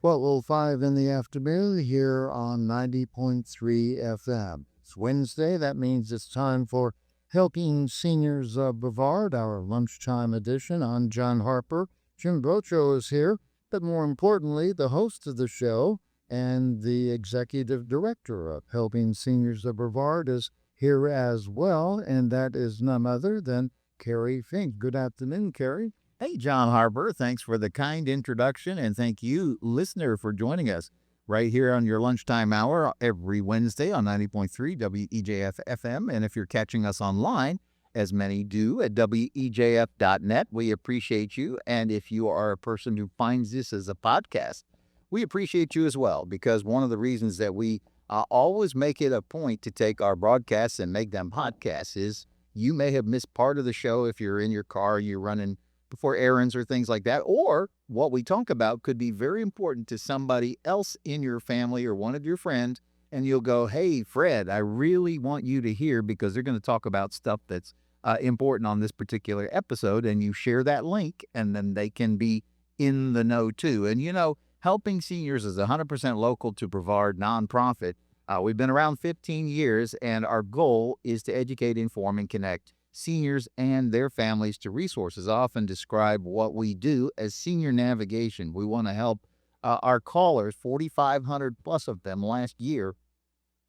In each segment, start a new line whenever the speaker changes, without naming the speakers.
12:05 in the afternoon here on 90.3 FM. It's Wednesday. That means it's time for Helping Seniors of Brevard, our lunchtime edition. I'm John Harper. Jim Brocho is here, but more importantly, the host of the show and the executive director of Helping Seniors of Brevard is here as well, and that is none other than Kerry Fink. Good afternoon, Kerry.
Hey, John Harper, thanks for the kind introduction, and thank you, listener, for joining us right here on your lunchtime hour every Wednesday on 90.3 WEJF FM. And if you're catching us online, as many do, at WEJF.net, we appreciate you. And if you are a person who finds this as a podcast, we appreciate you as well, because one of the reasons that we always make it a point to take our broadcasts and make them podcasts is you may have missed part of the show if you're in your car, you're running for errands or things like that, or what we talk about could be very important to somebody else in your family or one of your friends, and you'll go, hey, Fred, I really want you to hear, because they're going to talk about stuff that's important on this particular episode, and you share that link, and then they can be in the know too. And you know, Helping Seniors is 100% local to Brevard nonprofit. We've been around 15 years, and our goal is to educate, inform, and connect seniors and their families to resources. I often describe what we do as senior navigation. We want to help our callers, 4,500 plus of them last year,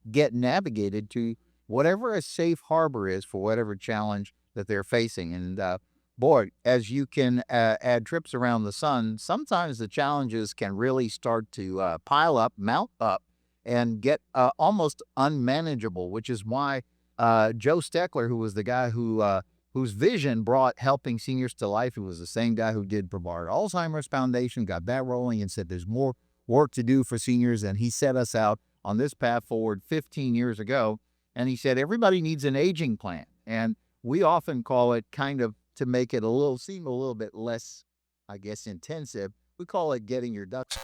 get navigated to whatever a safe harbor is for whatever challenge that they're facing. And boy, as you can add trips around the sun, sometimes the challenges can really start to pile up, mount up, and get almost unmanageable, which is why Joe Steckler, who was the guy whose vision brought Helping Seniors to life, it was the same guy who did Brevard Alzheimer's Foundation, got that rolling, and said there's more work to do for seniors. And he set us out on this path forward 15 years ago. And he said everybody needs an aging plan. And we often call it, kind of to make it seem a little bit less, I guess, intensive, we call it getting your ducks.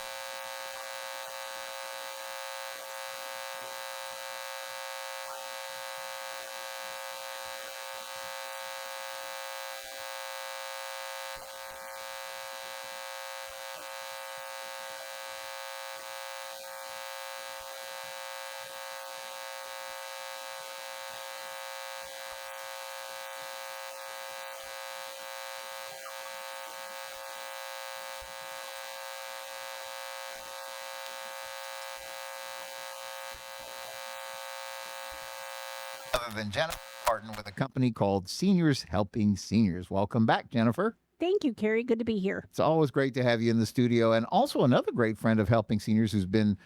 Other than Jennifer Barton with a company called Seniors Helping Seniors. Welcome back, Jennifer.
Thank you, Kerry. Good to be here.
It's always great to have you in the studio. And also another great friend of Helping Seniors who's been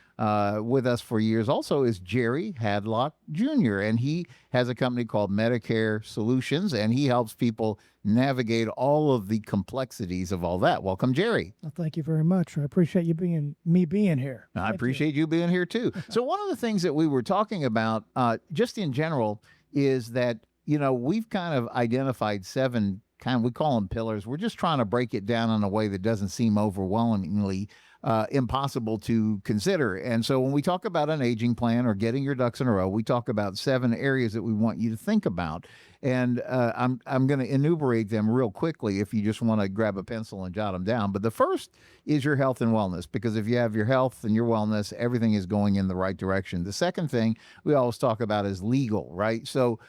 with us for years also is Jerry Hadlock Jr. And he has a company called Medicare Solutions, and he helps people navigate all of the complexities of all that. Welcome, Jerry.
Well, thank you very much. I appreciate me being here.
I appreciate you being here too. So one of the things that we were talking about just in general is that, you know, we've kind of identified seven we call them pillars. We're just trying to break it down in a way that doesn't seem overwhelmingly impossible to consider. And so when we talk about an aging plan or getting your ducks in a row, we talk about 7 areas that we want you to think about. And I'm going to enumerate them real quickly if you just want to grab a pencil and jot them down. But the first is your health and wellness, because if you have your health and your wellness, everything is going in the right direction. The second thing we always talk about is legal, right? So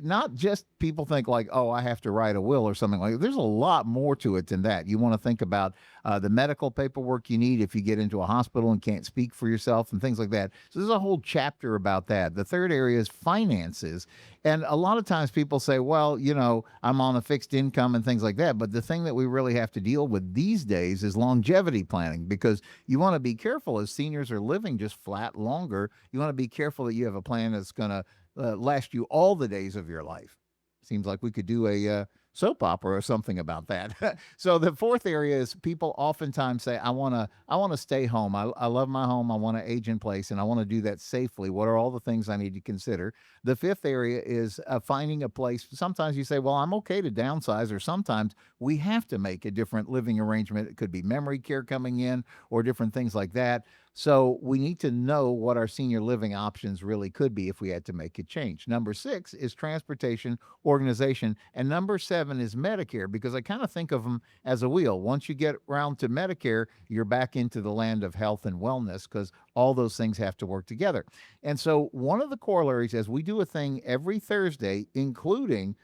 not just people think like, oh, I have to write a will or something like that. There's a lot more to it than that. You want to think about the medical paperwork you need if you get into a hospital and can't speak for yourself and things like that. So there's a whole chapter about that. The third area is finances. And a lot of times people say, well, you know, I'm on a fixed income and things like that. But the thing that we really have to deal with these days is longevity planning, because you want to be careful as seniors are living just flat longer. You want to be careful that you have a plan that's going to last you all the days of your life. Seems like we could do a soap opera or something about that. So the fourth area is people oftentimes say, I want to stay home. I love my home. I want to age in place, and I want to do that safely. What are all the things I need to consider? The fifth area is finding a place. Sometimes you say, well, I'm okay to downsize, or sometimes we have to make a different living arrangement. It could be memory care coming in or different things like that. So we need to know what our senior living options really could be if we had to make a change. Number 6 is transportation organization. And number 7 is Medicare, because I kind of think of them as a wheel. Once you get around to Medicare, you're back into the land of health and wellness, because all those things have to work together. And so one of the corollaries, as we do a thing every Thursday, including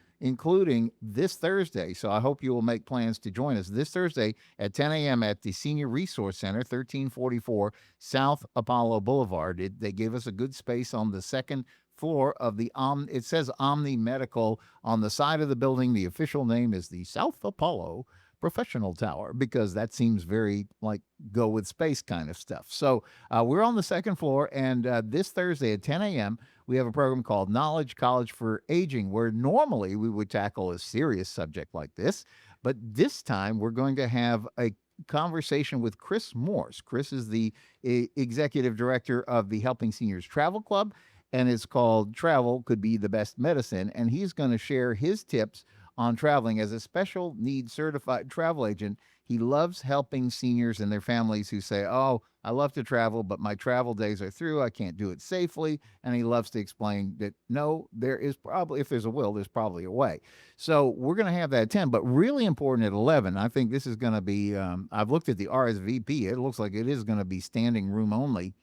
this Thursday. So I hope you will make plans to join us this Thursday at 10 a.m. at the Senior Resource Center, 1344 South Apollo Boulevard. They gave us a good space on the second floor of the it says Omni Medical on the side of the building. The official name is the South Apollo Professional Tower, because that seems very like go with space kind of stuff. So we're on the second floor, and this Thursday at 10 a.m., we have a program called Knowledge College for Aging, where normally we would tackle a serious subject like this. But this time we're going to have a conversation with Chris Morse. Chris is the executive director of the Helping Seniors Travel Club, and it's called Travel Could Be the Best Medicine. And he's going to share his tips on traveling. As a special needs certified travel agent, he loves helping seniors and their families who say, "Oh, I love to travel, but my travel days are through. I can't do it safely." And he loves to explain that, no, there is probably, if there's a will, there's probably a way. So we're going to have that at 10, but really important at 11. I think this is going to be, I've looked at the RSVP. It looks like it is going to be standing room only.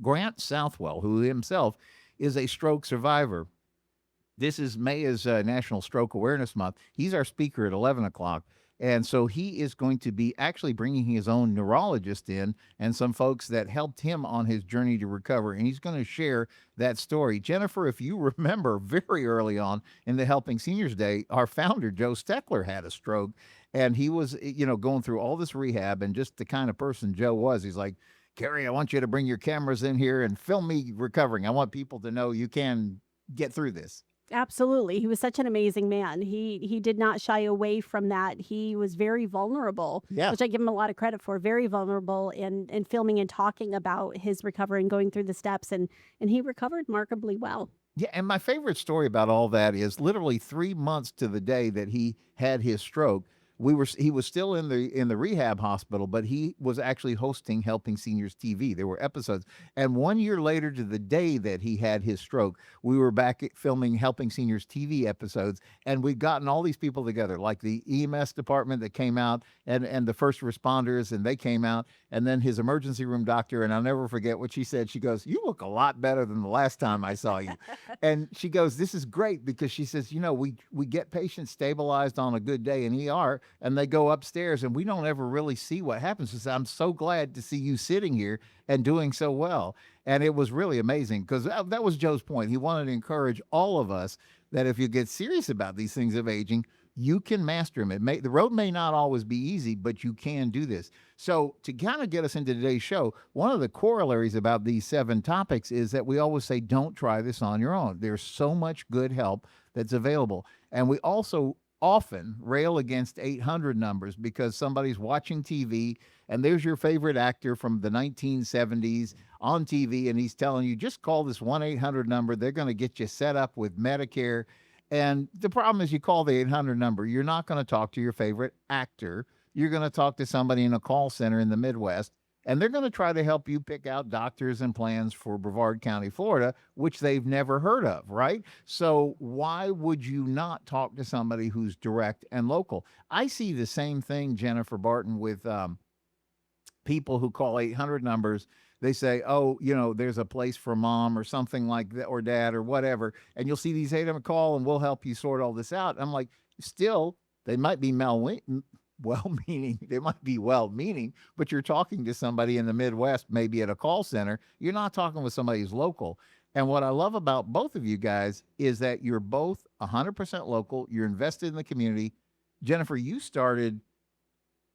Grant Southwell, who himself is a stroke survivor. May is National Stroke Awareness Month. He's our speaker at 11 o'clock. And so he is going to be actually bringing his own neurologist in and some folks that helped him on his journey to recover. And he's going to share that story. Jennifer, if you remember, very early on in the Helping Seniors Day, our founder, Joe Steckler, had a stroke. And he was, going through all this rehab, and just the kind of person Joe was. He's like, "Kerry, I want you to bring your cameras in here and film me recovering. I want people to know you can get through this."
Absolutely. He was such an amazing man. He did not shy away from that. He was very vulnerable,
Yeah.
which I give him a lot of credit for, very vulnerable in filming and talking about his recovery and going through the steps. And he recovered remarkably well.
Yeah, and my favorite story about all that is literally 3 months to the day that he had his stroke. He was still in the rehab hospital, but he was actually hosting Helping Seniors TV. There were episodes, and 1 year later to the day that he had his stroke, we were back filming Helping Seniors TV episodes, and we'd gotten all these people together, like the EMS department that came out, and the first responders, and they came out, and then his emergency room doctor. And I'll never forget what she said. She goes, "You look a lot better than the last time I saw you." And she goes, "This is great," because she says, we get patients stabilized on a good day in ER, and they go upstairs, and we don't ever really see what happens. She said, "I'm so glad to see you sitting here and doing so well." And it was really amazing, because that was Joe's point. He wanted to encourage all of us that if you get serious about these things of aging, you can master them. The road may not always be easy, but you can do this. So to kind of get us into today's show, one of the corollaries about these 7 topics is that we always say, don't try this on your own. There's so much good help that's available. And we also often rail against 800 numbers, because somebody's watching TV and there's your favorite actor from the 1970s on TV, and he's telling you, just call this 1-800 number. They're going to get you set up with Medicare. And the problem is, you call the 800 number, you're not going to talk to your favorite actor. You're going to talk to somebody in a call center in the Midwest, and they're going to try to help you pick out doctors and plans for Brevard County, Florida, which they've never heard of, right? So why would you not talk to somebody who's direct and local? I see the same thing, Jennifer Barton, with people who call 800 numbers. They say, "Oh, there's a place for mom," or something like that, or dad, or whatever. And you'll see these 800 call, and we'll help you sort all this out. I'm like, still, they might be well-meaning. They might be well-meaning, but you're talking to somebody in the Midwest, maybe at a call center. You're not talking with somebody who's local. And what I love about both of you guys is that you're both 100% local. You're invested in the community. Jennifer, you started...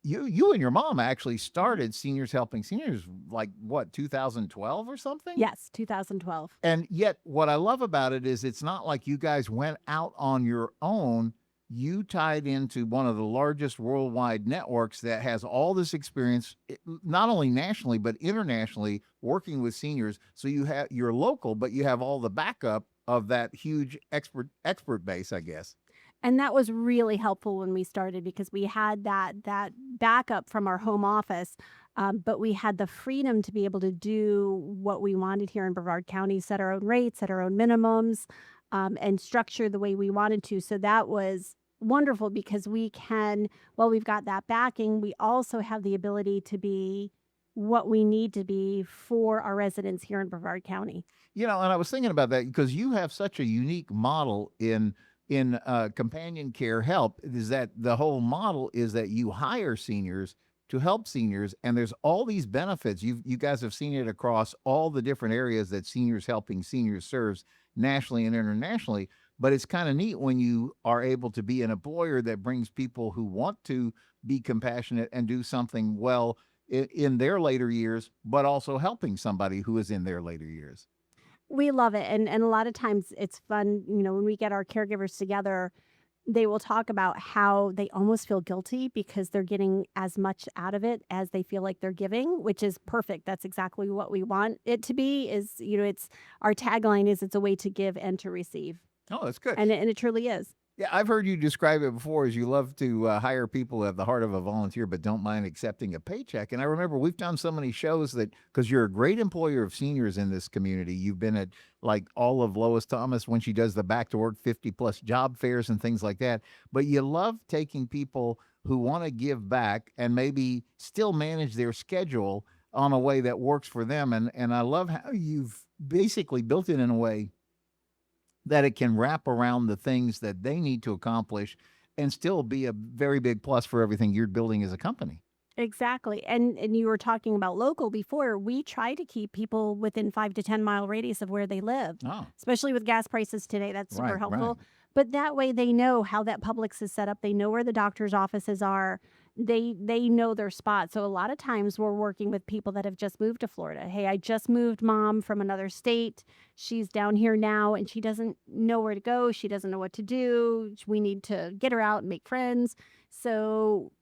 You and your mom actually started Seniors Helping Seniors, like, what, 2012 or something?
Yes, 2012.
And yet what I love about it is it's not like you guys went out on your own. You tied into one of the largest worldwide networks that has all this experience, not only nationally, but internationally, working with seniors. So you're local, but you have all the backup of that huge expert base, I guess.
And that was really helpful when we started because we had that backup from our home office, but we had the freedom to be able to do what we wanted here in Brevard County, set our own rates, set our own minimums, and structure the way we wanted to. So that was wonderful because we can, while we've got that backing, we also have the ability to be what we need to be for our residents here in Brevard County.
You know, and I was thinking about that because you have such a unique model in companion care help. Is that the whole model is that you hire seniors to help seniors, and there's all these benefits. You guys have seen it across all the different areas that seniors helping seniors serves nationally and internationally. But it's kind of neat when you are able to be an employer that brings people who want to be compassionate and do something well in their later years, but also helping somebody who is in their later years.
We love it. And a lot of times it's fun, when we get our caregivers together, they will talk about how they almost feel guilty because they're getting as much out of it as they feel like they're giving, which is perfect. That's exactly what we want it to be it's our tagline is it's a way to give and to receive.
Oh, that's good.
And it truly is.
Yeah, I've heard you describe it before as you love to hire people who have the heart of a volunteer but don't mind accepting a paycheck. And I remember we've done so many shows that because you're a great employer of seniors in this community, you've been at like all of Lois Thomas when she does the back to work 50 plus job fairs and things like that. But you love taking people who want to give back and maybe still manage their schedule on a way that works for them. And I love how you've basically built it in a way that it can wrap around the things that they need to accomplish and still be a very big plus for everything you're building as a company.
Exactly. And you were talking about local before. We try to keep people within 5 to 10 mile radius of where they live,
Oh,
especially with gas prices today. That's super
right,
helpful.
right.
But that way they know how that Publix is set up. They know where the doctor's offices are. They know their spot. So a lot of times we're working with people that have just moved to Florida. Hey, I just moved mom from another state. She's down here now and she doesn't know where to go. She doesn't know what to do. We need to get her out and make friends. So,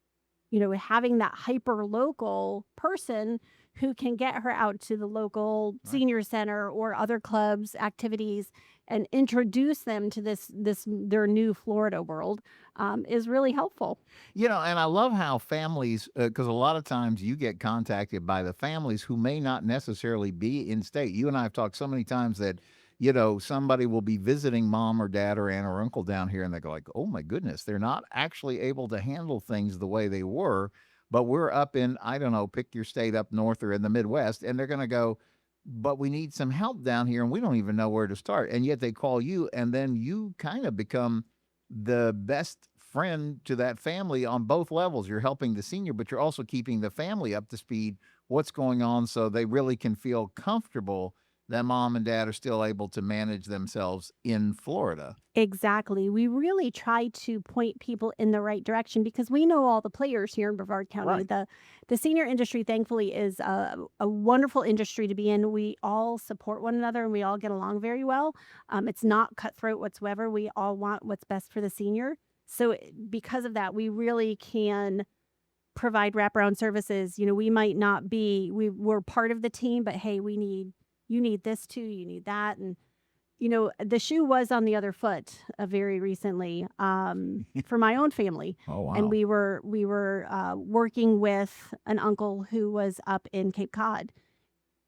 having that hyper local person who can get her out to the local
Right.
senior center or other clubs, activities, and introduce them to their new Florida world is really helpful.
You know, and I love how families, because a lot of times you get contacted by the families who may not necessarily be in state. You and I have talked so many times that, somebody will be visiting mom or dad or aunt or uncle down here and they go like, oh my goodness, they're not actually able to handle things the way they were. But we're up in, I don't know, pick your state up north or in the Midwest, and they're going to go, but we need some help down here and we don't even know where to start. And yet they call you, and then you kind of become the best friend to that family on both levels. You're helping the senior, but you're also keeping the family up to speed, what's going on, so they really can feel comfortable that mom and dad are still able to manage themselves in Florida.
Exactly. We really try to point people in the right direction because we know all the players here in Brevard County.
Right.
The senior industry, thankfully, is a wonderful industry to be in. We all support one another and we all get along very well. It's not cutthroat whatsoever. We all want what's best for the senior. So because of that, we really can provide wraparound services. We might not be, we're part of the team, but hey, you need this too, you need that. And, the shoe was on the other foot very recently for my own family.
Oh, wow.
And we were working with an uncle who was up in Cape Cod.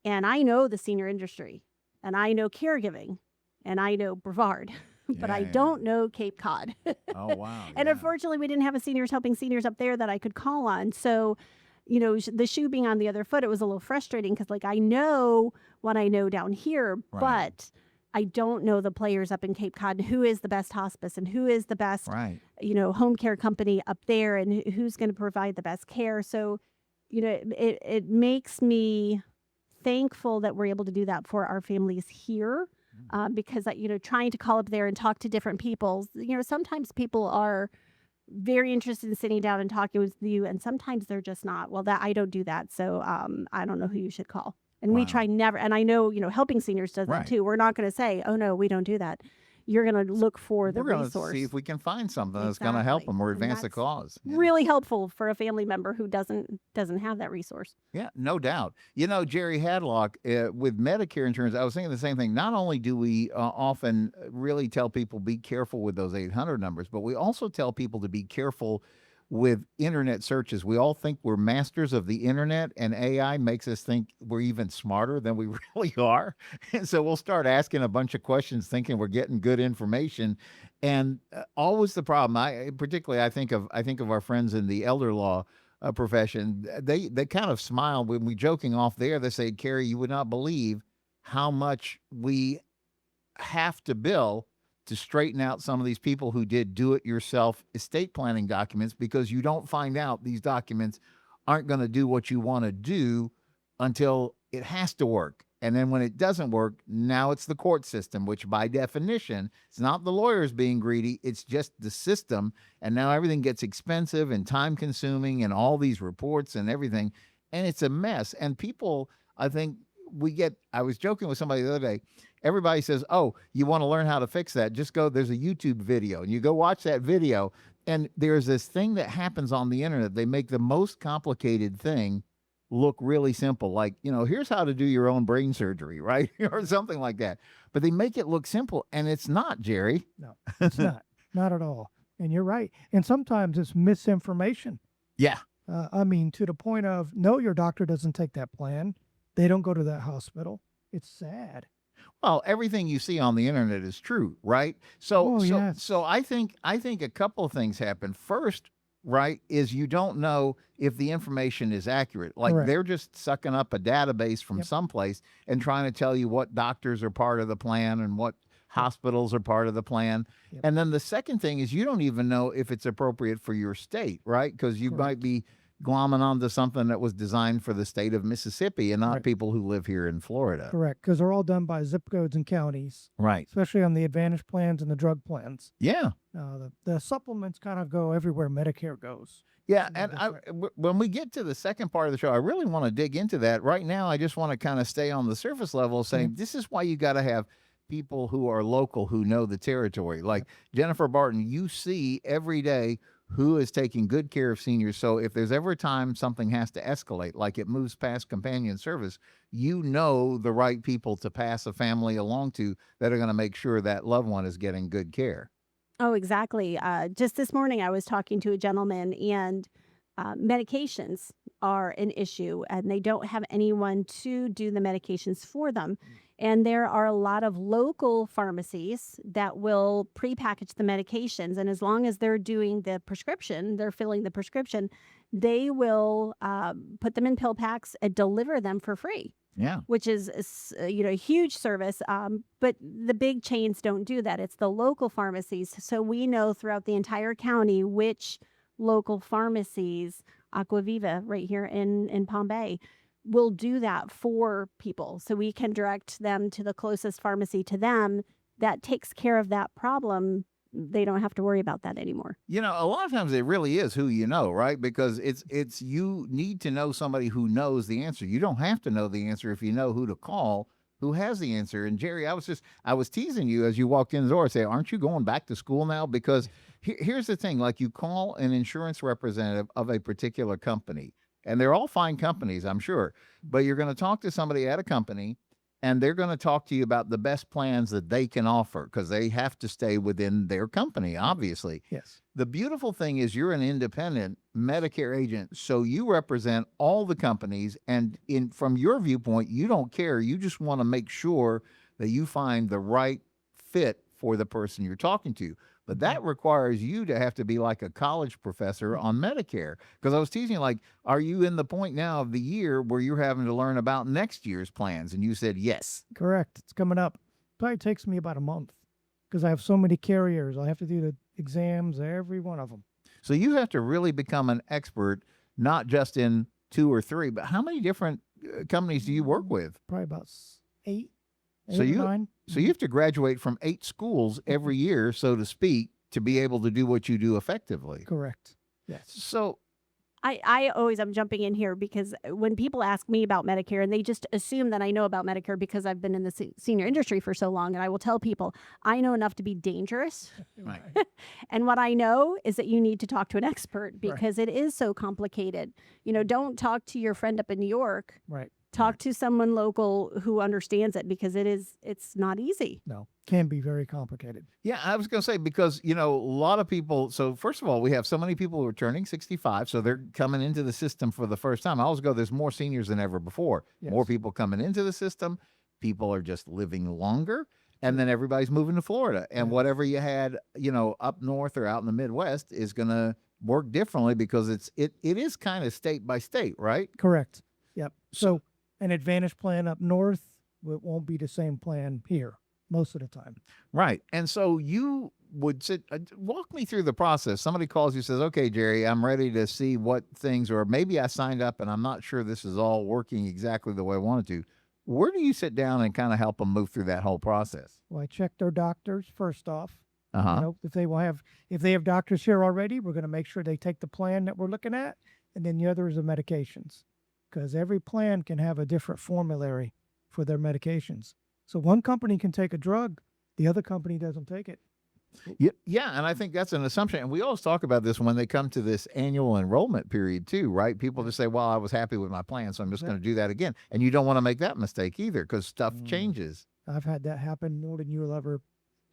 And I know the senior industry and I know caregiving and I know Brevard, but I
Yeah.
don't know Cape Cod.
Oh, wow.
And
yeah.
unfortunately, we didn't have a seniors helping seniors up there that I could call on. So, the shoe being on the other foot, it was a little frustrating because, I know what I know down here,
Right.
but I don't know the players up in Cape Cod and who is the best hospice and who is the best,
Right.
home care company up there and who's going to provide the best care. So, it makes me thankful that we're able to do that for our families here. Because, trying to call up there and talk to different people, sometimes people are very interested in sitting down and talking with you, and sometimes they're just not. Well, that I don't do that, so I don't know who you should call. And we
Wow.
try never. And I know, helping seniors does
Right.
that too. We're not going to say, oh no, we don't do that. you're going to look for the
We're going to
resource.
see if we can find something that's going to help
Exactly.
them or
And
advance the
that's
cause. Yeah.
really helpful for a family member who doesn't have that resource.
Yeah, no doubt. You know, Jerry Hadlock, with Medicare insurance, I was thinking the same thing. Not only do we often really tell people be careful with those 800 numbers, but we also tell people to be careful with internet searches. We all think we're masters of the internet, and AI makes us think we're even smarter than we really are. And so we'll start asking a bunch of questions thinking we're getting good information. And always the problem, particularly I think of our friends in the elder law profession. They kind of smile when we joking off there. They say, Kerry, you would not believe how much we have to bill to straighten out some of these people who did do-it-yourself estate planning documents, because you don't find out these documents aren't going to do what you want to do until it has to work. And then when it doesn't work, now it's the court system, which by definition, it's not the lawyers being greedy, it's just the system. And now everything gets expensive and time consuming and all these reports and everything. And it's a mess. And people, I think I was joking with somebody the other day. Everybody says, oh, you want to learn how to fix that? Just go, there's a YouTube video and you go watch that video. And there's this thing that happens on the internet. They make the most complicated thing look really simple. Like, here's how to do your own brain surgery, right? Or something like that. But they make it look simple, and it's not, Jerry.
No, it's not. Not at all. And you're right. And sometimes it's misinformation.
Yeah.
I mean, to the point of, no, your doctor doesn't take that plan. They don't go to that hospital. It's sad.
Well, everything you see on the internet is true, right? So
Yes.
I think a couple of things happen. First, right, is you don't know if the information is accurate. Like
Correct.
they're just sucking up a database from
Yep.
someplace and trying to tell you what doctors are part of the plan and what hospitals are part of the plan.
Yep.
And then the second thing is you don't even know if it's appropriate for your state, right? Because you might
Correct.
be glomming onto something that was designed for the state of Mississippi and not
Right.
people who live here in Florida.
Correct. Because they're all done by zip codes and counties,
Right.
especially on the Advantage plans and the drug plans.
Yeah.
The supplements kind of go everywhere Medicare goes.
Yeah,
No
and when we get to the second part of the show, I really want to dig into that. Right now, I just want to kind of stay on the surface level saying this is why you got to have people who are local, who know the territory. Like Jennifer Barton, you see every day who is taking good care of seniors. So if there's ever a time something has to escalate, like it moves past companion service, you know the right people to pass a family along to that are going to make sure that loved one is getting good care.
Oh, exactly. Just this morning, I was talking to a gentleman, and medications are an issue, and they don't have anyone to do the medications for them. And there are a lot of local pharmacies that will prepackage the medications. And as long as they're doing the prescription, they're filling the prescription, they will put them in pill packs and deliver them for free.
Yeah.
Which is a huge service, but the big chains don't do that. It's the local pharmacies. So we know throughout the entire county which local pharmacies, Aquaviva right here in Palm Bay, will do that for people. So we can direct them to the closest pharmacy to them that takes care of that problem. They don't have to worry about that anymore.
A lot of times it really is who you know, right? Because it's you need to know somebody who knows the answer. You don't have to know the answer if you know who to call, who has the answer. And Jerry, I was teasing you as you walked in the door. I say, aren't you going back to school now? Because here's the thing: like you call an insurance representative of a particular company, and they're all fine companies, I'm sure, but you're going to talk to somebody at a company, and they're going to talk to you about the best plans that they can offer because they have to stay within their company, obviously.
Yes.
The beautiful thing is you're an independent Medicare agent, so you represent all the companies, and from your viewpoint, you don't care. You just want to make sure that you find the right fit for the person you're talking to. But that requires you to have to be like a college professor on Medicare. Because I was teasing you, like, are you in the point now of the year where you're having to learn about next year's plans? And you said yes.
Correct. It's coming up. Probably takes me about a month because I have so many carriers. I have to do the exams, every one of them.
So you have to really become an expert, not just in 2 or 3, but how many different companies do you work with?
Probably about 8.
So
8 or 9.
So you have to graduate from 8 schools every year, so to speak, to be able to do what you do effectively.
Correct. Yes.
So
I always, I'm jumping in here because when people ask me about Medicare and they just assume that I know about Medicare because I've been in the senior industry for so long, and I will tell people I know enough to be dangerous.
Right.
And what I know is that you need to talk to an expert
Right.
because it is so complicated. Don't talk to your friend up in New York.
Right.
Talk to someone local who understands it because it's not easy.
No, can be very complicated.
Yeah, I was going to say, because, a lot of people. So, first of all, we have so many people who are turning 65. So, they're coming into the system for the first time. I always go, there's more seniors than ever before. More
Yes.
people coming into the system. People are just living longer. And then everybody's moving to Florida. And
Yeah.
whatever you had, up north or out in the Midwest is going to work differently because it is kind of state by state, right?
Correct. Yep. So an Advantage plan up north won't be the same plan here most of the time.
Right. And so you would walk me through the process. Somebody calls you, says, okay, Jerry, I'm ready to see what things, or maybe I signed up and I'm not sure this is all working exactly the way I wanted to. Where do you sit down and kind of help them move through that whole process?
Well, I check their doctors first off.
Uh-huh.
If they have doctors here already, we're going to make sure they take the plan that we're looking at, and then the other is the medications, because every plan can have a different formulary for their medications. So one company can take a drug, the other company doesn't take it.
Yeah, and I think that's an assumption. And we always talk about this when they come to this annual enrollment period too, right? People just say, well, I was happy with my plan, so I'm just going to do that again. And you don't want to make that mistake either because stuff changes.
I've had that happen more than you'll ever.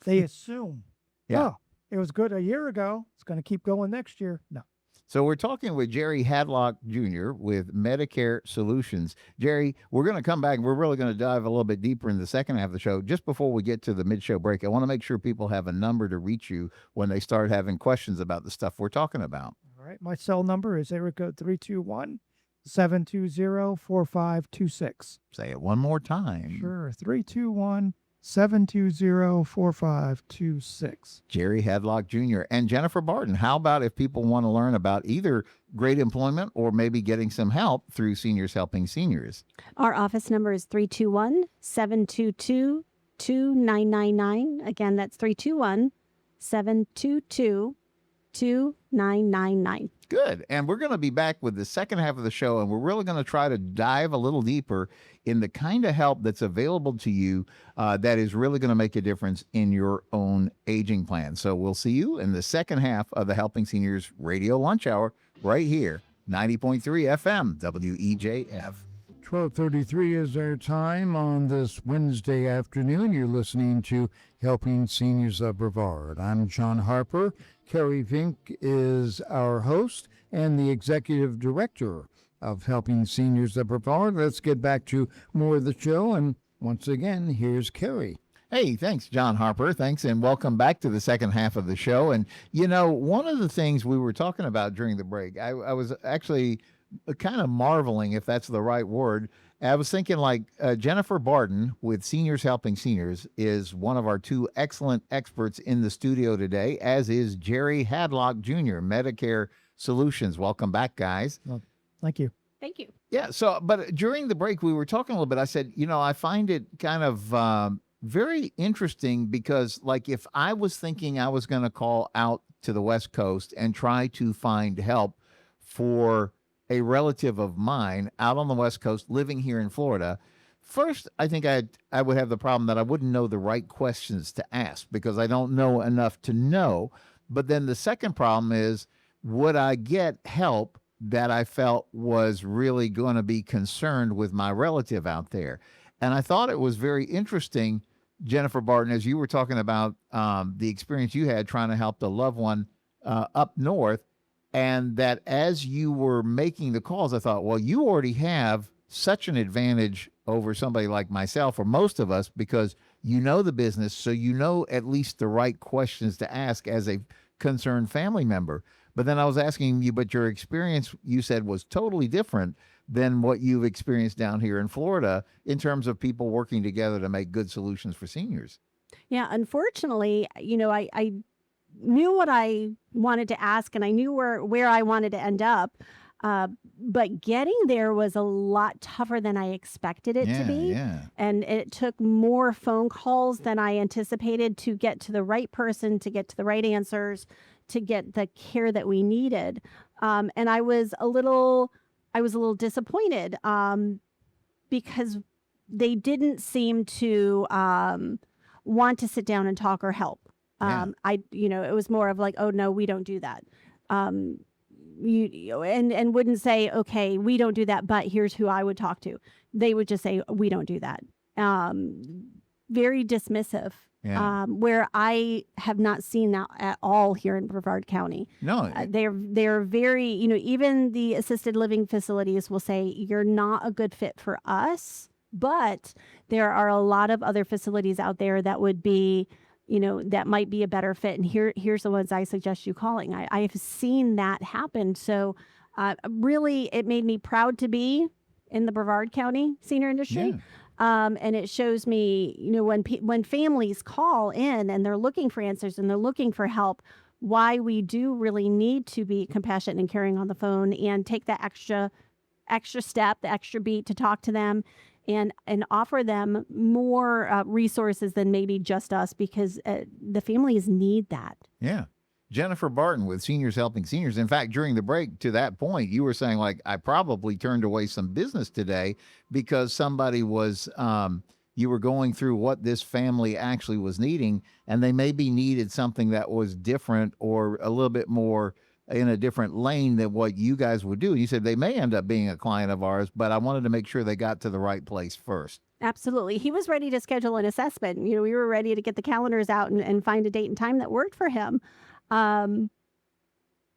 They assume,
Yeah.
oh, it was good a year ago, it's going to keep going next year. No.
So we're talking with Jerry Hadlock Jr. with Medicare Solutions. Jerry, we're going to come back and we're really going to dive a little bit deeper in the second half of the show. Just before we get to the mid-show break, I want to make sure people have a number to reach you when they start having questions about the stuff we're talking about.
All right. My cell number is area code 321-720-4526.
Say it one more time.
Sure. 321-720-4526.
Jerry Hadlock Jr. and Jennifer Barton. How about if people want to learn about either great employment or maybe getting some help through Seniors Helping Seniors?
Our office number is 321-722-2999. Again, that's 321-722-2999.
Good. And we're going to be back with the second half of the show, and we're really going to try to dive a little deeper in the kind of help that's available to you that is really going to make a difference in your own aging plan. So we'll see you in the second half of the Helping Seniors Radio Lunch Hour right here, 90.3 FM, WEJF.
12:33 is our time on this Wednesday afternoon. You're listening to Helping Seniors of Brevard. I'm John Harper. Kerry Fink is our host and the executive director of Helping Seniors of Brevard. Let's get back to more of the show. And once again, here's Kerry.
Hey, thanks, John Harper. Thanks, and welcome back to the second half of the show. And, one of the things we were talking about during the break, I was actually kind of marveling, if that's the right word. I was thinking Jennifer Barton with Seniors Helping Seniors is one of our two excellent experts in the studio today, as is Jerry Hadlock Jr., Medicare Solutions. Welcome back, guys.
Well, thank you.
Thank you.
Yeah. So, but during the break, we were talking a little bit. I said, I find it kind of very interesting because, if I was thinking I was going to call out to the West Coast and try to find help for a relative of mine out on the West Coast living here in Florida, first, I think I would have the problem that I wouldn't know the right questions to ask because I don't know enough to know. But then the second problem is, would I get help that I felt was really going to be concerned with my relative out there? And I thought it was very interesting, Jennifer Barton, as you were talking about the experience you had trying to help the loved one up north, and that as you were making the calls, I thought, well, you already have such an advantage over somebody like myself or most of us because you know the business, so you know at least the right questions to ask as a concerned family member. But then I was asking you, but your experience, you said, was totally different than what you've experienced down here in Florida in terms of people working together to make good solutions for seniors.
Yeah, unfortunately, I knew what I wanted to ask and I knew where I wanted to end up. But getting there was a lot tougher than I expected it to be.
Yeah.
And it took more phone calls than I anticipated to get to the right person, to get to the right answers, to get the care that we needed. And I was a little disappointed because they didn't seem to want to sit down and talk or help.
Yeah.
It was more of like, oh no, we don't do that. And wouldn't say, okay, we don't do that, but here's who I would talk to. They would just say, we don't do that. Very dismissive.
Yeah.
Where I have not seen that at all here in Brevard County.
No.
They're very, even the assisted living facilities will say, you're not a good fit for us, but there are a lot of other facilities out there that would be, that might be a better fit. And here's the ones I suggest you calling. I've seen that happen. So really, it made me proud to be in the Brevard County senior industry.
Yeah.
And it shows me, when families call in and they're looking for answers and they're looking for help, why we do really need to be compassionate and caring on the phone and take that extra step, the extra beat to talk to them and offer them more resources than maybe just us, because the families need that.
Yeah. Jennifer Barton with Seniors Helping Seniors. In fact, during the break, to that point, you were saying, like, I probably turned away some business today because somebody was, you were going through what this family actually was needing, and they maybe needed something that was different or a little bit more in a different lane than what you guys would do. You said they may end up being a client of ours, but I wanted to make sure they got to the right place first.
Absolutely. He was ready to schedule an assessment. We were ready to get the calendars out and find a date and time that worked for him. And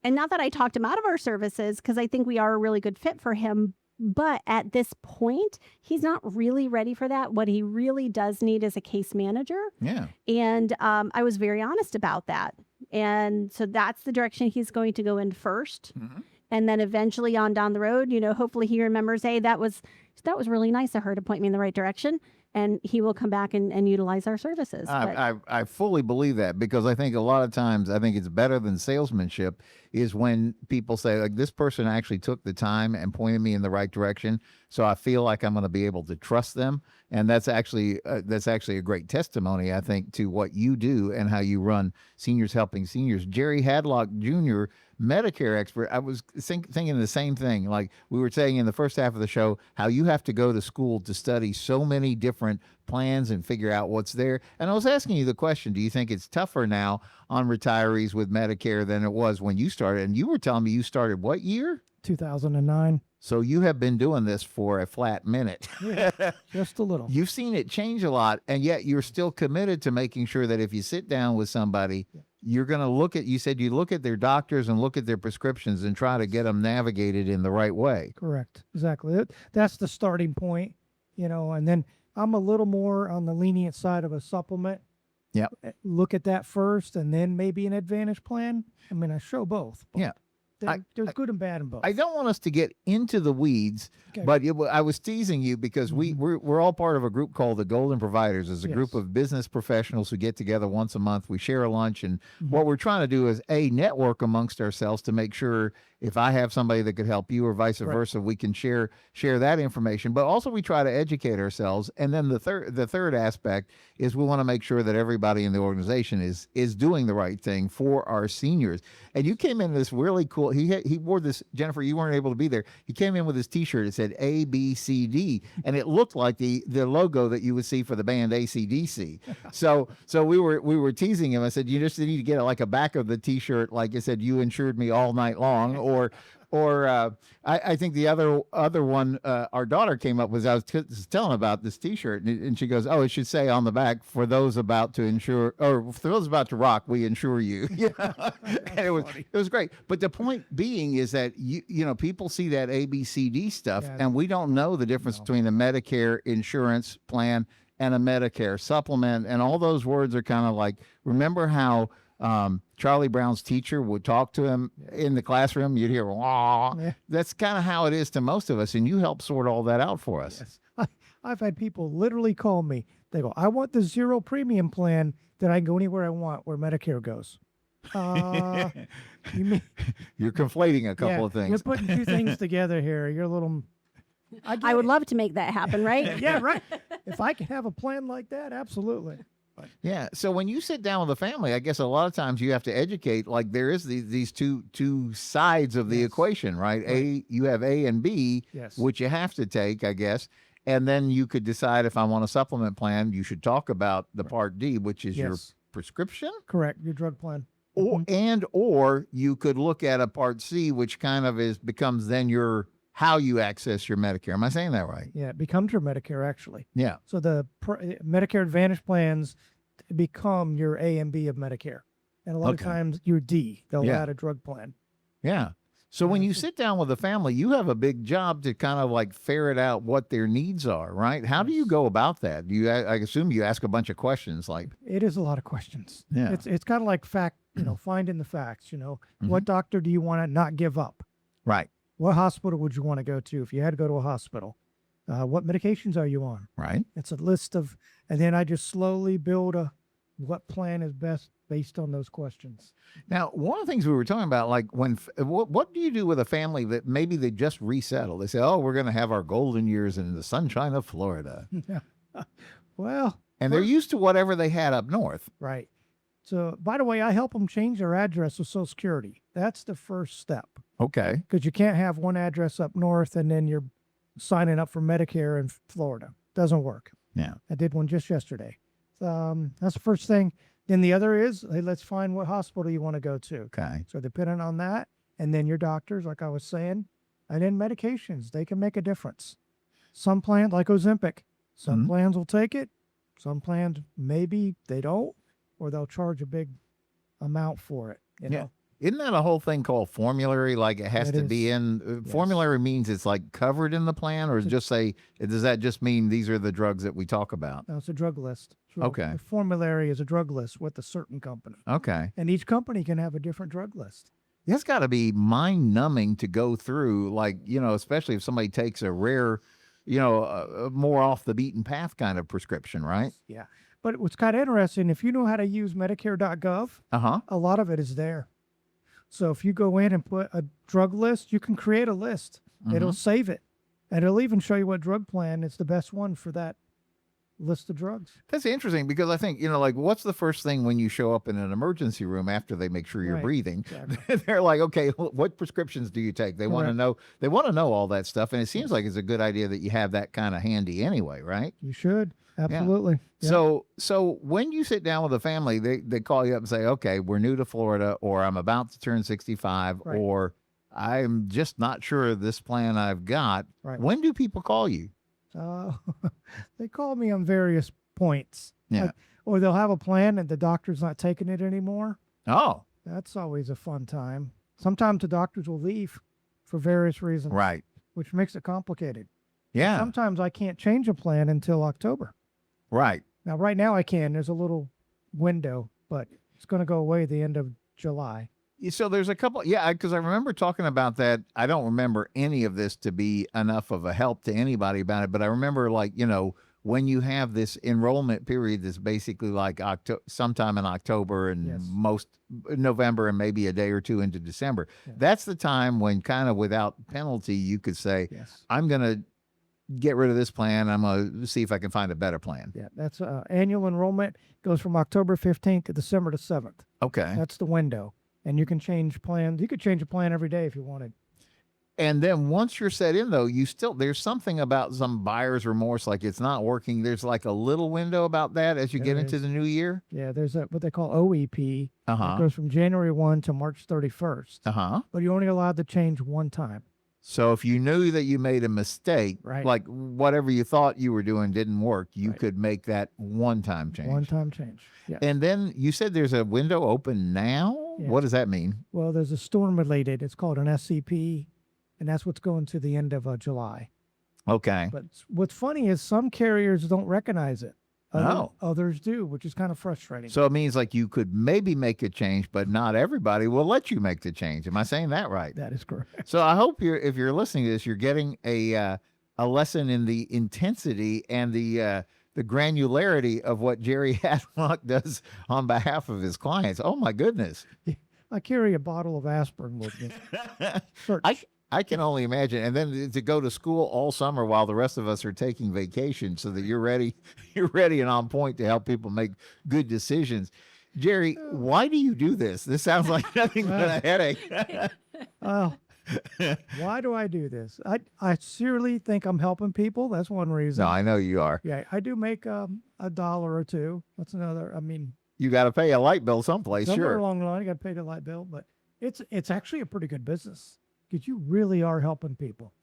not that I talked him out of our services, because I think we are a really good fit for him. But at this point, he's not really ready for that. What he really does need is a case manager.
Yeah.
And I was very honest about that. And so that's the direction he's going to go in first.
Mm-hmm.
And then eventually on down the road, hopefully he remembers, hey, that was really nice of her to point me in the right direction. And he will come back and utilize our services.
I fully believe that, because I think a lot of times, I think it's better than salesmanship is when people say, like, this person actually took the time and pointed me in the right direction, so I feel like I'm going to be able to trust them. And that's actually a great testimony, I think, to what you do and how you run Seniors Helping Seniors. Jerry Hadlock Jr., Medicare expert. I was thinking the same thing. Like we were saying in the first half of the show, how you have to go to school to study so many different plans and figure out what's there. And I was asking you the question, do you think it's tougher now on retirees with Medicare than it was when you started? And you were telling me you started what year?
2009.
So you have been doing this for a flat minute.
Yeah, just a little.
You've seen it change a lot, and yet you're still committed to making sure that if you sit down with somebody, you're going to look at, you said you look at their doctors and look at their prescriptions and try to get them navigated in the right way.
Correct. Exactly. That's the starting point, and then I'm a little more on the lenient side of a supplement.
Yep.
Look at that first and then maybe an advantage plan. I mean, I show both.
Yeah.
There's good and bad in both.
I don't want us to get into the weeds,
Okay.
but I was teasing you because we're all part of a group called the Golden Providers. It's a group of business professionals who get together once a month. We share a lunch, and what we're trying to do is network amongst ourselves to make sure if I have somebody that could help you or vice versa, we can share that information. But also we try to educate ourselves. And then the third aspect is we want to make sure that everybody in the organization is doing the right thing for our seniors. And you came in this really cool. He wore this, Jennifer, you weren't able to be there. He came in with his T-shirt. It said ABCD, and it looked like the logo that you would see for the band AC/DC. So we were teasing him. I said, you just need to get like a back of the T-shirt, like it said, you insured me all night long, or I think the other one our daughter came up with. I was telling about this T-shirt, and she goes, "Oh, it should say on the back, for those about to insure, or for those about to rock, we insure you." And it was great. But the point being is that people see that ABCD stuff, and we don't know the difference between a Medicare insurance plan and a Medicare supplement, and all those words are kind of like, remember how Charlie Brown's teacher would talk to him in the classroom? You'd hear, "Wah." Yeah. That's kind of how it is to most of us, and you help sort all that out for us.
Yes. I've had people literally call me. They go, "I want the zero premium plan that I can go anywhere I want where Medicare goes." You mean
you're conflating a couple of things.
You're putting two things together here. You're a little.
I would love to make that happen, right?
Yeah, right. If I can have a plan like that, absolutely.
Yeah. So when you sit down with a family, I guess a lot of times you have to educate. Like there is these two sides of the
Yes.
equation, right? You have A and B,
Yes.
which you have to take, I guess. And then you could decide if I want a supplement plan. You should talk about the Part D, which is your
Yes.
prescription,
Correct. Your drug plan.
or you could look at a Part C, which kind of becomes then your how you access your Medicare. Am I saying that right?
Yeah, it becomes your Medicare actually.
Yeah.
So the Medicare Advantage plans become your A and B of Medicare, and a lot of times your D. They'll add a drug plan.
Yeah. So when you sit down with a family, you have a big job to kind of like ferret out what their needs are, right? How do you go about that? I assume you ask a bunch of questions like.
It is a lot of questions.
Yeah.
It's kind of like finding the facts, what doctor do you want to not give up?
Right.
What hospital would you want to go to if you had to go to a hospital? What medications are you on?
Right.
It's a list of, and then I just slowly build what plan is best based on those questions.
Now, one of the things we were talking about, like what do you do with a family that maybe they just resettle? They say, oh, we're going to have our golden years in the sunshine of Florida.
Well,
and they're used to whatever they had up north.
Right. So, by the way, I help them change their address with Social Security. That's the first step.
Okay.
Because you can't have one address up north and then you're signing up for Medicare in Florida. Doesn't work.
Yeah.
I did one just yesterday. That's the first thing. Then the other is, hey, let's find what hospital you want to go to.
Okay.
So depending on that, and then your doctors, like I was saying, and then medications, they can make a difference. Some plans, like Ozempic, some plans will take it. Some plans, maybe they don't, or they'll charge a big amount for it. You know?
Isn't that a whole thing called formulary? Like it has to be in formulary means it's like covered in the plan, or does that just mean these are the drugs that we talk about?
No, it's a drug list. So
Okay.
The formulary is a drug list with a certain company.
Okay.
And each company can have a different drug list.
That's got to be mind numbing to go through, like, especially if somebody takes a rare, more off the beaten path kind of prescription, right?
Yeah. But what's kind of interesting, if you know how to use Medicare.gov, a lot of it is there. So if you go in and put a drug list, you can create a list. It'll save it. And it'll even show you what drug plan is the best one for that list of drugs.
That's interesting because I think, like what's the first thing when you show up in an emergency room after they make sure you're breathing? Exactly. They're like, okay, what prescriptions do you take? They want to know all that stuff. And it seems like it's a good idea that you have that kind of handy anyway, right?
You should. Absolutely.
Yeah. So when you sit down with a family, they call you up and say, okay, we're new to Florida, or I'm about to turn 65, or I'm just not sure of this plan I've got. Right. When do people call you?
They call me on various points.
Yeah.
Or they'll have a plan and the doctor's not taking it anymore.
Oh.
That's always a fun time. Sometimes the doctors will leave for various reasons.
Right.
Which makes it complicated.
Yeah.
Sometimes I can't change a plan until October.
Right.
Now, right now I can. There's a little window, but it's going to go away the end of July.
So there's a couple, because I remember talking about that. I don't remember any of this to be enough of a help to anybody about it, but I remember when you have this enrollment period that's basically like sometime in October and most November and maybe a day or two into December, that's the time when kind of without penalty you could say, I'm going to get rid of this plan. I'm going to see if I can find a better plan.
Yeah, that's annual enrollment goes from October 15th to December the 7th.
Okay.
That's the window. And you can change plans. You could change a plan every day if you wanted.
And then once you're set in, though, there's something about some buyer's remorse, like it's not working. There's like a little window about that as you get into the new year.
Yeah, there's what they call OEP. It goes from January 1 to March 31st. But you're only allowed to change one time.
So if you knew that you made a mistake, like whatever you thought you were doing didn't work, you could make that one-time change.
One-time change, yeah.
And then you said there's a window open now? Yeah. What does that mean?
Well, there's a storm-related. It's called an SCP, and that's what's going to the end of July.
Okay.
But what's funny is some carriers don't recognize it. Others do, which is kind of frustrating.
So it means like you could maybe make a change, but not everybody will let you make the change. Am I saying that right?
That is correct.
So I hope if you're listening to this, you're getting a lesson in the intensity and the granularity of what Jerry Hadlock does on behalf of his clients. Oh my goodness.
I carry a bottle of aspirin with me.
I can only imagine. And then to go to school all summer while the rest of us are taking vacation so that you're ready, you're ready and on point to help people make good decisions. Jerry, why do you do this? This sounds like nothing but a headache.
Well, why do I do this? I sincerely think I'm helping people. That's one reason.
No, I know you are.
Yeah, I do make a dollar or two. That's another. I mean,
You got to pay a light bill someplace,
somewhere
sure.
along the line, you got to pay the light bill, but it's actually a pretty good business because you really are helping people.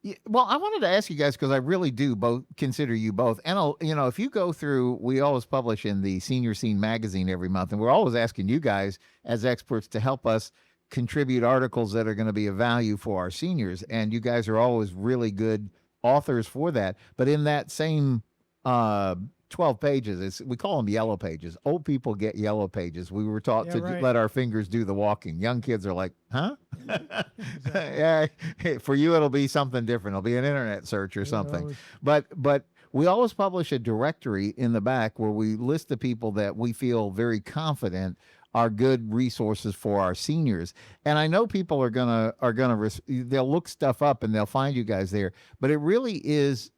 Yeah, well, I wanted to ask you guys because I really do both consider you both. And if you go through, we always publish in the Senior Scene magazine every month, and we're always asking you guys as experts to help us contribute articles that are going to be of value for our seniors. And you guys are always really good authors for that. But in that same 12 pages, we call them yellow pages. Old people get yellow pages. We were taught to
right.
let our fingers do the walking. Young kids are like, huh? Yeah, for you, it'll be something different. It'll be an internet search or something. But we always publish a directory in the back where we list the people that we feel very confident are good resources for our seniors. And I know people are gonna they'll look stuff up and they'll find you guys there. But it really is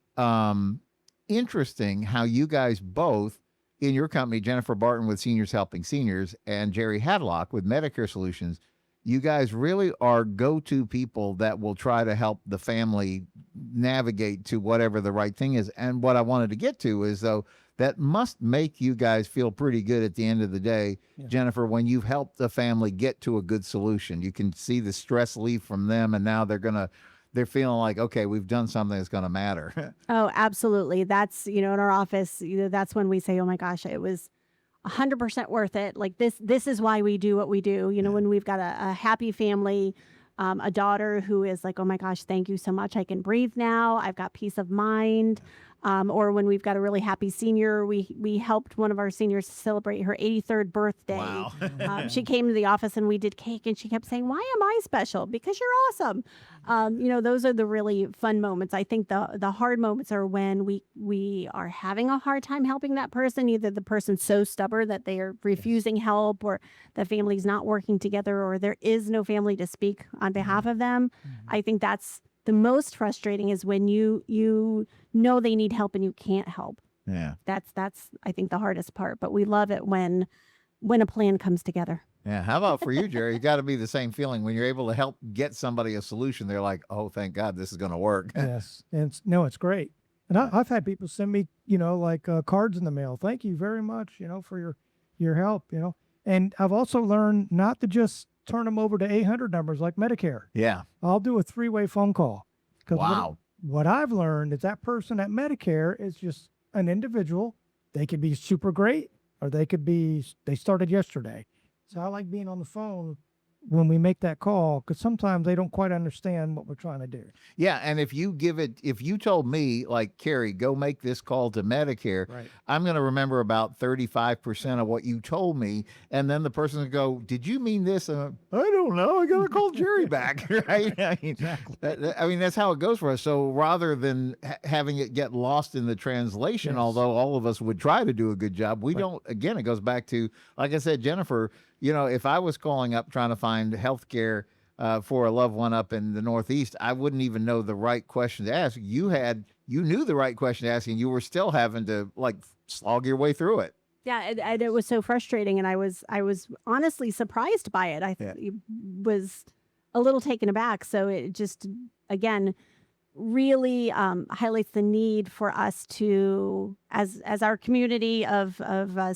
interesting how you guys both in your company, Jennifer Barton with Seniors Helping Seniors and Jerry Hadlock with Medicare Solutions, you guys really are go-to people that will try to help the family navigate to whatever the right thing is. And what I wanted to get to is, though, that must make you guys feel pretty good at the end of the day, Jennifer, when you've helped the family get to a good solution. You can see the stress leave from them, and now they're feeling like, okay, we've done something that's going to matter.
Oh, absolutely. That's, in our office, that's when we say, oh my gosh, it was 100% worth it. Like this is why we do what we do. When we've got a happy family, a daughter who is like, oh my gosh, thank you so much. I can breathe now. I've got peace of mind. Or when we've got a really happy senior, we helped one of our seniors celebrate her 83rd birthday.
Wow.
She came to the office and we did cake, and she kept saying, why am I special? Because you're awesome. Those are the really fun moments. I think the hard moments are when we are having a hard time helping that person. Either the person's so stubborn that they are refusing help, or the family's not working together, or there is no family to speak on behalf of them. I think that's the most frustrating, is when you know they need help and you can't help.
Yeah.
That's I think the hardest part, but we love it when a plan comes together.
Yeah. How about for you, Jerry? You got to be the same feeling when you're able to help get somebody a solution. They're like, oh, thank God this is going to work.
Yes. And it's great. And I've had people send me, cards in the mail. Thank you very much, for your help, And I've also learned not to just turn them over to 800 numbers like Medicare.
Yeah.
I'll do a 3-way phone call.
Wow.
What I've learned is that person at Medicare is just an individual. They could be super great, or they started yesterday. So I like being on the phone when we make that call, because sometimes they don't quite understand what we're trying to do.
Yeah, and if you told me, like, Kerry, go make this call to Medicare,
Right.
I'm going to remember about 35% of what you told me, and then the person will go, did you mean this? I don't know. I got to call Jerry back, right?
Exactly.
That's how it goes for us. So rather than having it get lost in the translation,
Yes.
although all of us would try to do a good job, we
Right.
don't. Again, it goes back to, like I said, Jennifer, if I was calling up trying to find health care for a loved one up in the Northeast, I wouldn't even know the right question to ask. You knew the right question to ask, and you were still having to slog your way through it.
Yeah, and it was so frustrating, and I was honestly surprised by it. I was a little taken aback. So it just, again, really highlights the need for us to, as our community of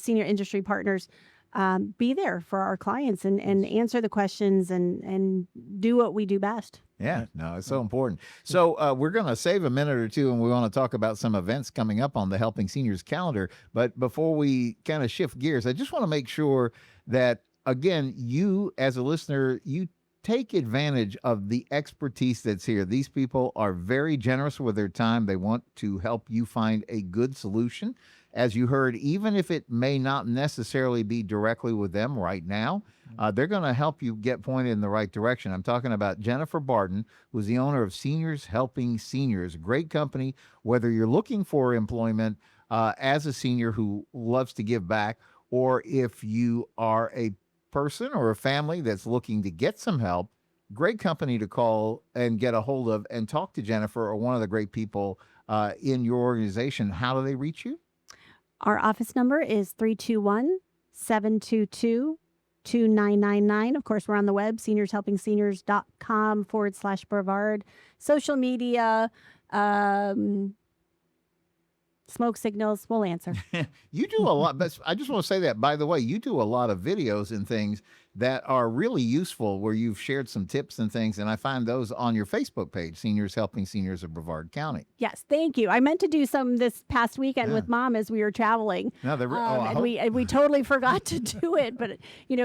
senior industry partners, be there for our clients and answer the questions and do what we do best.
Yeah, no, it's so important. So we're going to save a minute or two, and we want to talk about some events coming up on the Helping Seniors calendar. But before we kind of shift gears, I just want to make sure that, again, you as a listener, you take advantage of the expertise that's here. These people are very generous with their time. They want to help you find a good solution. As you heard, even if it may not necessarily be directly with them right now, they're going to help you get pointed in the right direction. I'm talking about Jennifer Barton, who's the owner of Seniors Helping Seniors, a great company. Whether you're looking for employment as a senior who loves to give back, or if you are a person or a family that's looking to get some help great company to call and get a hold of and talk to Jennifer or one of the great people in your organization. How do they reach you?
Our office number is 321-722-2999. Of course, we're on the web, seniorshelpingseniors.com/Brevard. Social media, smoke signals, we'll answer.
You do a lot, but I just want to say that, by the way, you do a lot of videos and things that are really useful where you've shared some tips and things. And I find those on your Facebook page, Seniors Helping Seniors of Brevard County.
Yes, thank you. I meant to do some this past weekend
Yeah.
with Mom as we were traveling.
No,
And we totally forgot to do it, but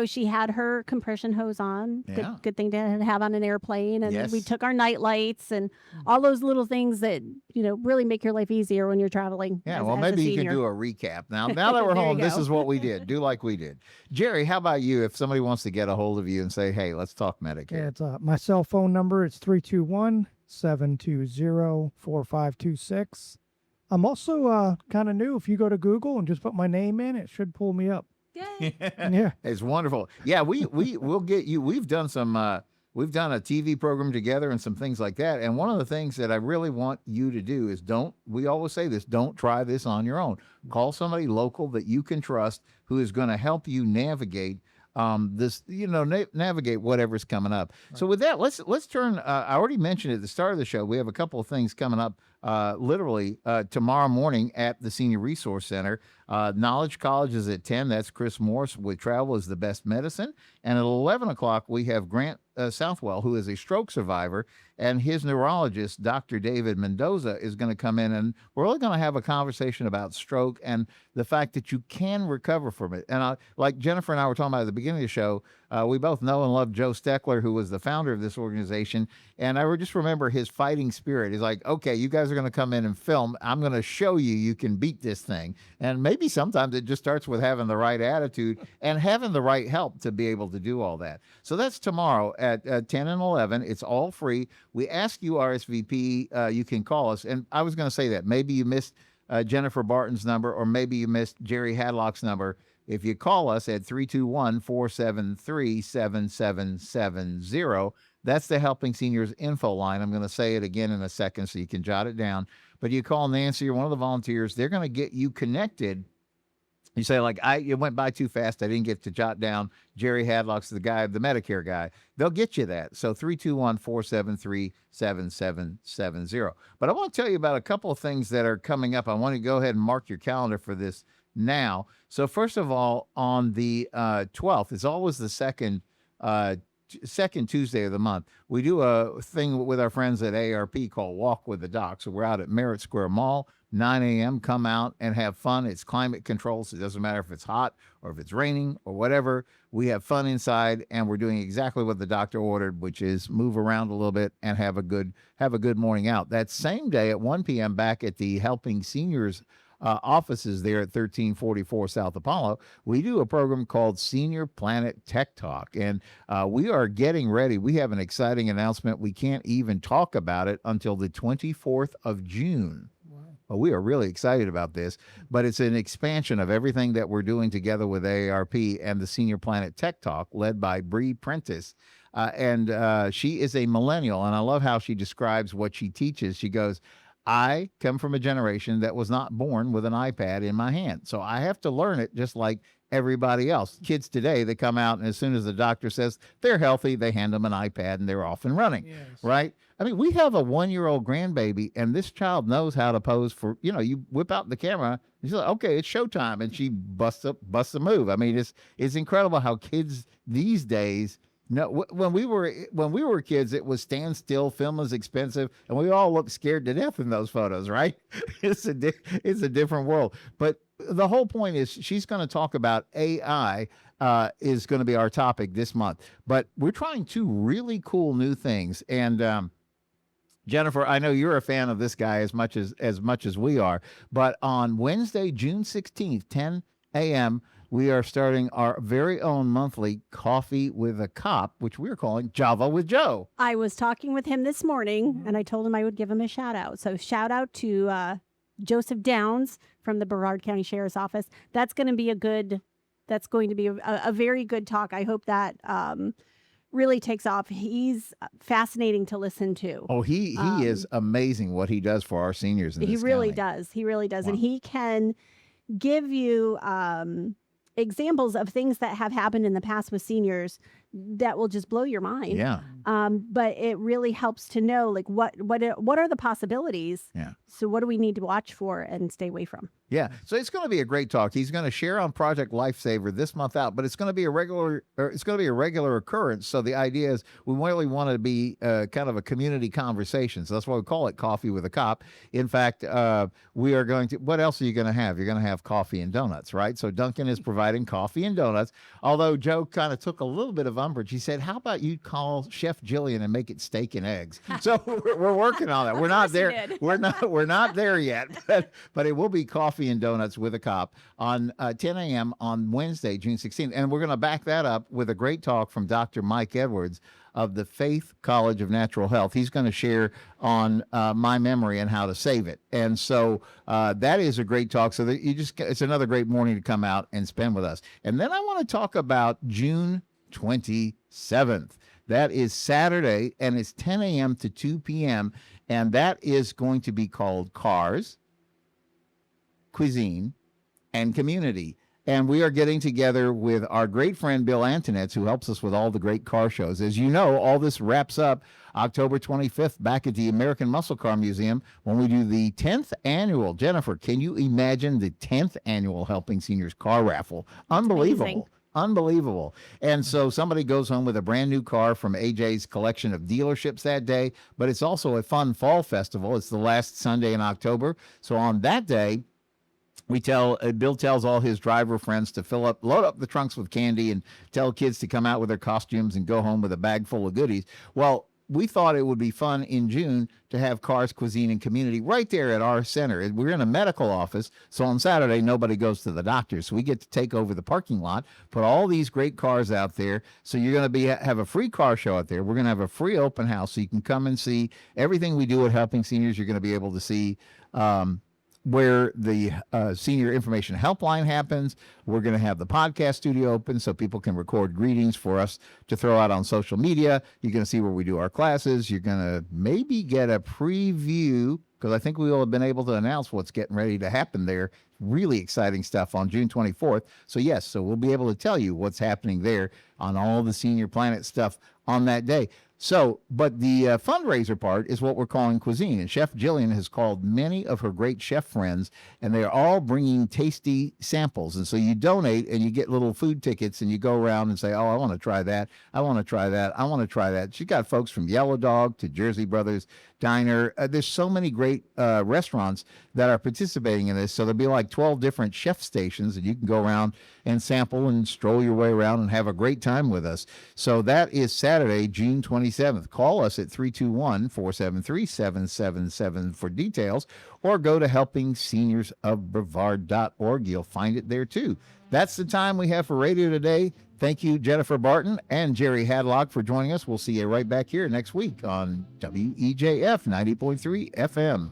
she had her compression hose on.
Yeah.
Good thing to have on an airplane, and we
Yes.
took our night lights and all those little things that really make your life easier when you're traveling.
Yeah,
as-
well,
as a
maybe you can
senior.
do a recap. Now that we're
There you
home, this
go.
is what we did. Do like we did. Jerry, how about you? If somebody wants to get a hold of you and say, hey, let's talk
Yeah,
Medicare.
it's my cell phone number. It's 321-720-4526. I'm also kind of new. If you go to Google and just put my name in, it should pull me up.
Yay.
Yeah.
It's wonderful. Yeah, we'll get you. We've done a TV program together and some things like that. And one of the things that I really want you to do is we always say this, don't try this on your own. Call somebody local that you can trust who is going to help you navigate navigate whatever's coming up. Right. So with that, let's turn. I already mentioned at the start of the show, we have a couple of things coming up. Literally tomorrow morning at the Senior Resource Center. Knowledge College is at 10. That's Chris Morse with Travel is the Best Medicine. And at 11 o'clock, we have Grant Southwell, who is a stroke survivor, and his neurologist, Dr. David Mendoza, is going to come in, and we're really going to have a conversation about stroke and the fact that you can recover from it. And like Jennifer and I were talking about at the beginning of the show, we both know and love Joe Steckler, who was the founder of this organization. And I would just remember his fighting spirit. He's like, okay, you guys are going to come in and film. I'm going to show you can beat this thing. And maybe sometimes it just starts with having the right attitude and having the right help to be able to do all that. So that's tomorrow at 10 and 11. It's all free. We ask you RSVP. You can call us. And I was going to say that maybe you missed Jennifer Barton's number, or maybe you missed Jerry Hadlock's number. If you call us at 321-473-7770, that's the Helping Seniors info line. I'm going to say it again in a second so you can jot it down. But you call Nancy or one of the volunteers. They're going to get you connected. You say, like, it went by too fast. I didn't get to jot down Jerry Hadlock's the Medicare guy. They'll get you that. So 321-473-7770. But I want to tell you about a couple of things that are coming up. I want to go ahead and mark your calendar for this now. So first of all, on the 12th, it's always the second Tuesday of the month, we do a thing with our friends at ARP called Walk with the Doc. So we're out at Merritt Square Mall, 9 a.m. Come out and have fun. It's climate controlled, so it doesn't matter if it's hot or if it's raining or whatever. We have fun inside, and we're doing exactly what the doctor ordered, which is move around a little bit and have a good morning out. That same day at 1 p.m. back at the Helping Seniors offices there at 1344 South Apollo, we do a program called Senior Planet Tech Talk. And we are getting ready. We have an exciting announcement. We can't even talk about it until the 24th of June. Wow. Well, we are really excited about this, but it's an expansion of everything that we're doing together with AARP and the Senior Planet Tech Talk led by Bree Prentice. And she is a millennial, and I love how she describes what she teaches. She goes, I come from a generation that was not born with an iPad in my hand. So I have to learn it just like everybody else. Kids today, they come out and as soon as the doctor says they're healthy, they hand them an iPad and they're off and running, yes. Right? I mean, we have a 1-year-old grandbaby and this child knows how to pose for, you whip out the camera, and she's like, okay, it's showtime. And she busts a move. I mean, it's incredible how kids these days. No, when we were kids, it was stand still. Film was expensive, and we all looked scared to death in those photos. Right? It's a different world. But the whole point is, she's going to talk about AI. Is going to be our topic this month. But we're trying 2 really cool new things. And Jennifer, I know you're a fan of this guy as much as we are. But on Wednesday, June 16th, 10 a.m. we are starting our very own monthly Coffee with a Cop, which we're calling Java with Joe.
I was talking with him this morning, and I told him I would give him a shout out. So shout out to Joseph Downs from the Brevard County Sheriff's Office. That's going to be a very good talk. I hope that really takes off. He's fascinating to listen to.
Oh, he is amazing what he does for our seniors in
He
this
really
county.
does. He really does.
Wow.
And he can give you examples of things that have happened in the past with seniors that will just blow your mind.
Yeah.
But it really helps to know, like, what are the possibilities?
Yeah.
So what do we need to watch for and stay away from?
Yeah. So it's going to be a great talk. He's going to share on Project Lifesaver this month out, but it's going to be a regular occurrence. So the idea is we really want to be kind of a community conversation. So that's why we call it Coffee with a Cop. In fact, we are going to, what else are you going to have? You're going to have coffee and donuts, right? So Duncan is providing coffee and donuts. Although Joe kind of took a little bit of umbrage. He said, how about you call Chef Jillian and make it steak and eggs? So we're working on that. We're not there. We're not there yet, but it will be Coffee and Donuts with a Cop on 10 a.m. on Wednesday, June 16th. And we're going to back that up with a great talk from Dr. Mike Edwards of the Faith College of Natural Health. He's going to share on my memory and how to save it. And so that is a great talk. So that it's another great morning to come out and spend with us. And then I want to talk about June 27th. That is Saturday, and it's 10 a.m. to 2 p.m., and that is going to be called Cars, Cuisine, and Community. And we are getting together with our great friend Bill Antonetz, who helps us with all the great car shows. As you know, all this wraps up October 25th back at the American Muscle Car Museum when we do the 10th annual. Jennifer, can you imagine the 10th annual Helping Seniors Car Raffle? Unbelievable.
Amazing.
Unbelievable. And so somebody goes home with a brand new car from AJ's collection of dealerships that day, but it's also a fun fall festival. It's the last Sunday in October. So on that day, Bill tells all his driver friends to load up the trunks with candy and tell kids to come out with their costumes and go home with a bag full of goodies. Well, we thought it would be fun in June to have Cars, Cuisine, and Community right there at our center. We're in a medical office, so on Saturday, nobody goes to the doctor. So we get to take over the parking lot, put all these great cars out there. So you're going to have a free car show out there. We're going to have a free open house, so you can come and see everything we do at Helping Seniors. You're going to be able to see where the senior information helpline happens. We're going to have the podcast studio open so people can record greetings for us to throw out on social media. You're going to see where we do our classes. You're going to maybe get a preview, because I think we will have been able to announce what's getting ready to happen there. Really exciting stuff on June 24th. So we'll be able to tell you what's happening there on all the Senior Planet stuff on that day. So, but the fundraiser part is what we're calling Cuisine. And Chef Jillian has called many of her great chef friends, and they're all bringing tasty samples. And so you donate and you get little food tickets, and you go around and say, oh, I want to try that. I want to try that. I want to try that. She's got folks from Yellow Dog to Jersey Brothers Diner. There's so many great restaurants that are participating in this. So there'll be like 12 different chef stations, and you can go around and sample and stroll your way around and have a great time with us. So that is Saturday, June 27th. Call us at 321-473-777 for details, or go to helpingseniorsofbrevard.org. You'll find it there too. That's the time we have for radio today. Thank you, Jennifer Barton and Jerry Hadlock, for joining us. We'll see you right back here next week on WEJF 90.3 FM.